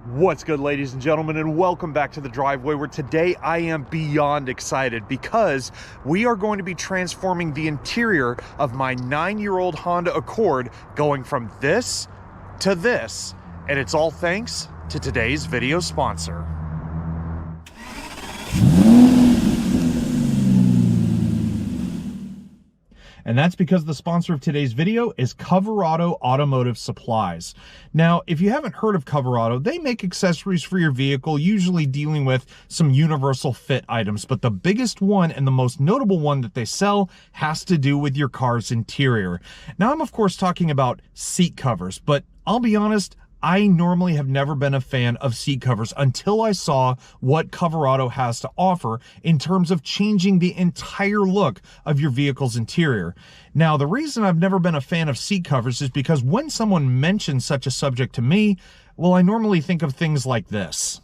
What's good, ladies and gentlemen, and welcome back to the driveway, where today I am beyond excited because we are going to be transforming the interior of my 9-year-old Honda Accord, going from this to this, and it's all thanks to today's video sponsor. And that's because the sponsor of today's video is Coverado Automotive Supplies. Now, if you haven't heard of Coverado, they make accessories for your vehicle, usually dealing with some universal fit items. But the biggest one and the most notable one that they sell has to do with your car's interior. Now, I'm of course talking about seat covers, but I'll be honest, I normally have never been a fan of seat covers until I saw what Coverado has to offer in terms of changing the entire look of your vehicle's interior. Now, the reason I've never been a fan of seat covers is because when someone mentions such a subject to me, well, I normally think of things like this.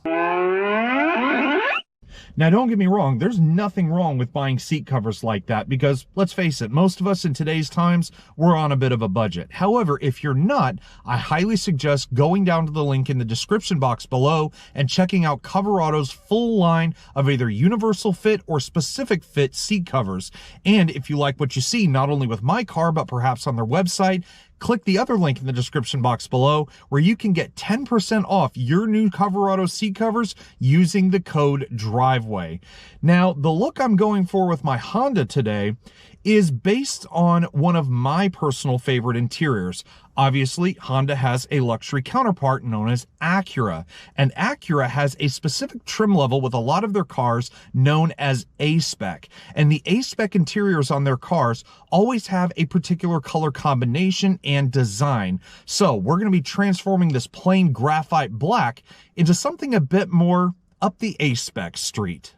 Now, don't get me wrong, there's nothing wrong with buying seat covers like that because, let's face it, most of us in today's times, we're on a bit of a budget. However, if you're not, I highly suggest going down to the link in the description box below and checking out Coverado's full line of either universal fit or specific fit seat covers. And if you like what you see, not only with my car, but perhaps on their website, click the other link in the description box below where you can get 10% off your new Coverado seat covers using the code DRIVEWAY. Now, the look I'm going for with my Honda today is based on one of my personal favorite interiors. Obviously, Honda has a luxury counterpart known as Acura, and Acura has a specific trim level with a lot of their cars known as A-Spec. And the A-Spec interiors on their cars always have a particular color combination and design. So we're going to be transforming this plain graphite black into something a bit more up the A-Spec street.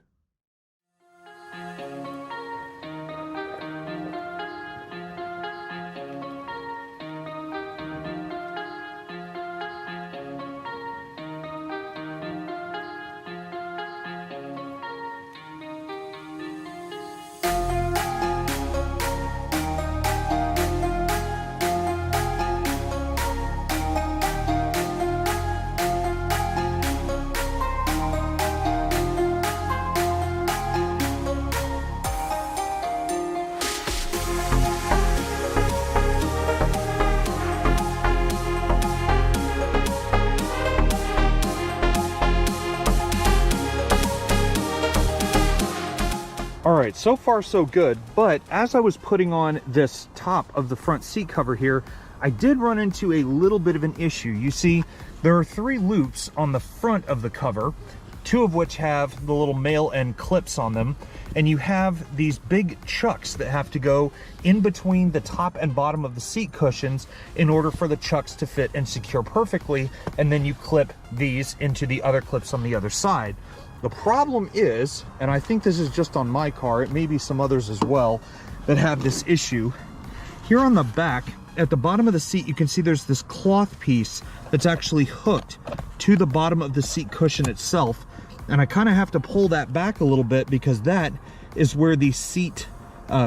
All right, so far so good, but as I was putting on this top of the front seat cover here, I did run into a little bit of an issue. You see, there are 3 loops on the front of the cover, 2 of which have the little male end clips on them, and you have these big chucks that have to go in between the top and bottom of the seat cushions in order for the chucks to fit and secure perfectly, and then you clip these into the other clips on the other side. The problem is, and I think this is just on my car, it may be some others as well that have this issue. Here on the back, at the bottom of the seat, you can see there's this cloth piece that's actually hooked to the bottom of the seat cushion itself. And I kind of have to pull that back a little bit because that is where the seat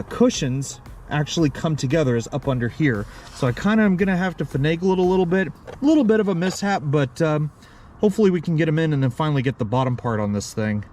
cushions actually come together, is up under here. So I kind of am going to have to finagle it a little bit of a mishap, but hopefully we can get them in and then finally get the bottom part on this thing.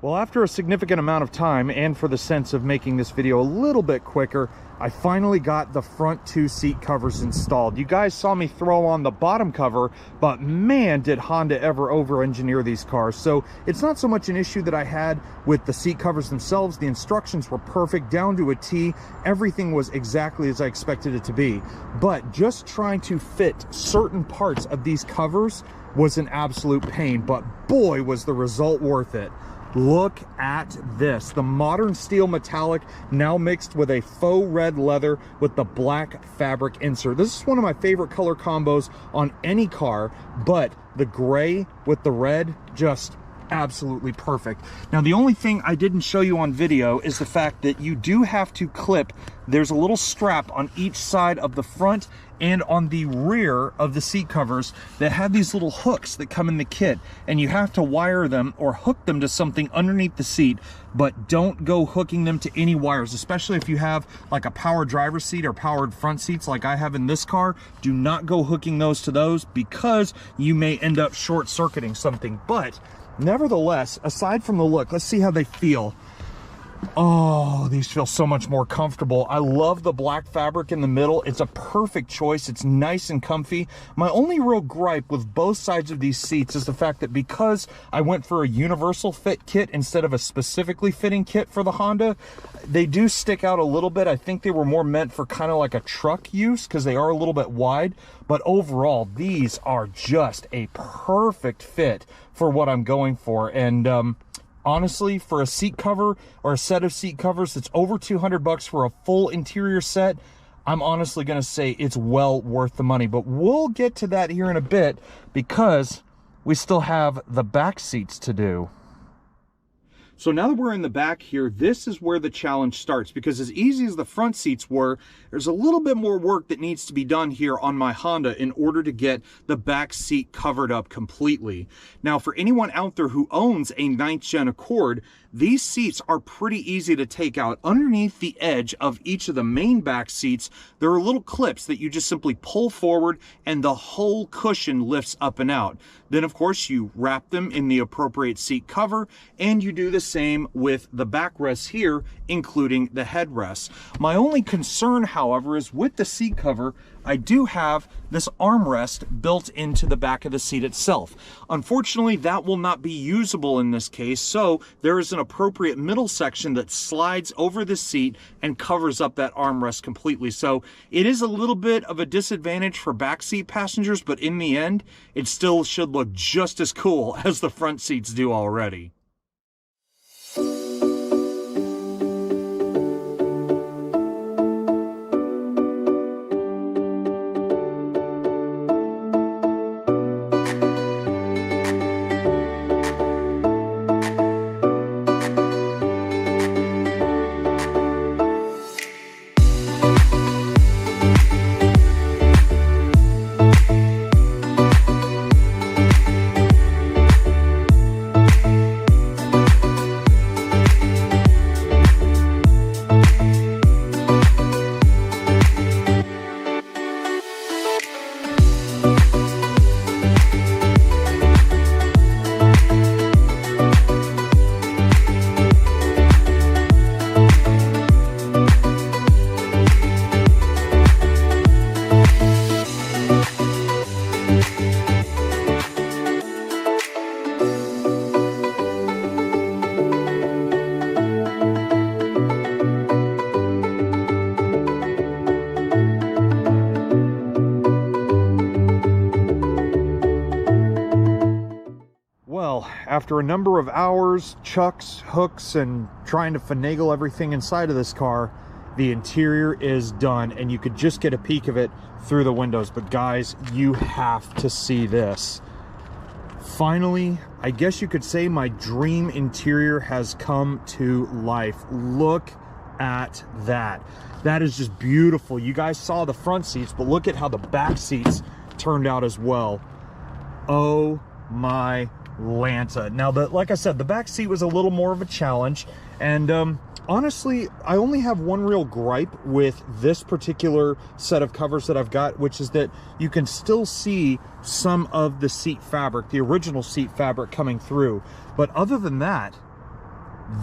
Well, after a significant amount of time, and for the sense of making this video a little bit quicker, I finally got the front 2 seat covers installed. You guys saw me throw on the bottom cover, but man, did Honda ever over-engineer these cars. So it's not so much an issue that I had with the seat covers themselves. The instructions were perfect, down to a T. Everything was exactly as I expected it to be. But just trying to fit certain parts of these covers was an absolute pain, but boy, was the result worth it. Look at this. The modern steel metallic now mixed with a faux red leather with the black fabric insert. This is one of my favorite color combos on any car, but the gray with the red, just absolutely perfect. Now, the only thing I didn't show you on video is the fact that you do have to clip. There's a little strap on each side of the front and on the rear of the seat covers that have these little hooks that come in the kit, and you have to wire them or hook them to something underneath the seat, but don't go hooking them to any wires, especially if you have like a power driver's seat or powered front seats like I have in this car. Do not go hooking those to those, because you may end up short-circuiting something. But nevertheless, aside from the look, let's see how they feel. Oh, these feel so much more comfortable. I love the black fabric in the middle. It's a perfect choice. It's nice and comfy. My only real gripe with both sides of these seats is the fact that because I went for a universal fit kit instead of a specifically fitting kit for the Honda, they do stick out a little bit. I think they were more meant for kind of like a truck use because they are a little bit wide. But overall, these are just a perfect fit for what I'm going for. And honestly, for a seat cover or a set of seat covers that's over 200 bucks for a full interior set, I'm honestly going to say it's well worth the money. But we'll get to that here in a bit, because we still have the back seats to do. So now that we're in the back here, this is where the challenge starts, because as easy as the front seats were, there's a little bit more work that needs to be done here on my Honda in order to get the back seat covered up completely. Now, for anyone out there who owns a 9th gen Accord, these seats are pretty easy to take out. Underneath the edge of each of the main back seats, there are little clips that you just simply pull forward and the whole cushion lifts up and out. Then, of course, you wrap them in the appropriate seat cover, and you do the same with the backrests here, including the headrests. My only concern, however, is with the seat cover, I do have this armrest built into the back of the seat itself. Unfortunately, that will not be usable in this case, so there is an appropriate middle section that slides over the seat and covers up that armrest completely. So it is a little bit of a disadvantage for backseat passengers, but in the end, it still should look just as cool as the front seats do already. After a number of hours, chucks, hooks, and trying to finagle everything inside of this car, the interior is done, and you could just get a peek of it through the windows. But guys, you have to see this. Finally, I guess you could say my dream interior has come to life. Look at that. That is just beautiful. You guys saw the front seats, but look at how the back seats turned out as well. Oh my Lanta. Now, like I said, the back seat was a little more of a challenge, and honestly, I only have one real gripe with this particular set of covers that I've got, which is that you can still see some of the seat fabric, the original seat fabric, coming through. But other than that,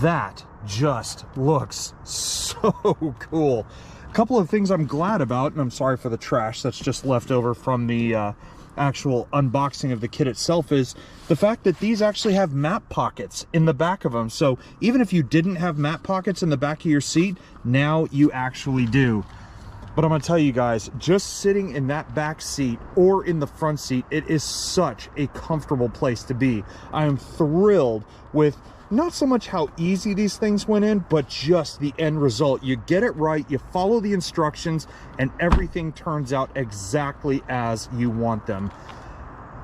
that just looks so cool. A couple of things I'm glad about, and I'm sorry for the trash that's just left over from the actual unboxing of the kit itself, is the fact that these actually have map pockets in the back of them. So even if you didn't have map pockets in the back of your seat, now you actually do. But I'm gonna tell you guys, just sitting in that back seat or in the front seat, it is such a comfortable place to be. I am thrilled with not so much how easy these things went in, but just the end result. You get it right, you follow the instructions, and everything turns out exactly as you want them.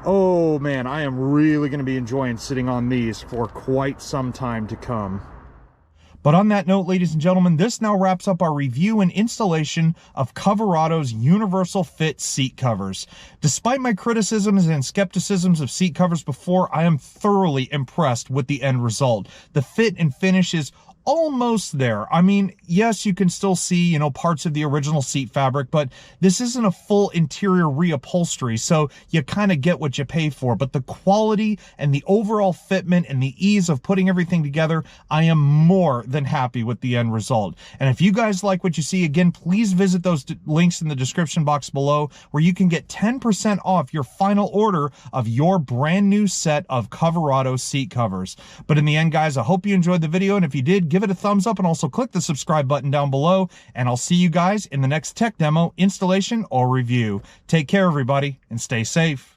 Oh man, I am really going to be enjoying sitting on these for quite some time to come. But on that note, ladies and gentlemen, this now wraps up our review and installation of Coverado's universal fit seat covers. Despite my criticisms and skepticisms of seat covers before, I am thoroughly impressed with the end result. The fit and finish is almost there. I mean, yes, you can still see, you know, parts of the original seat fabric, but this isn't a full interior reupholstery, so you kind of get what you pay for. But the quality and the overall fitment and the ease of putting everything together, I am more than happy with the end result. And if you guys like what you see, again, please visit those links in the description box below, where you can get 10% off your final order of your brand new set of Coverado seat covers. But in the end, guys, I hope you enjoyed the video, and if you did, give it a thumbs up and also click the subscribe button down below, and I'll see you guys in the next tech demo, installation, or review. Take care, everybody, and stay safe.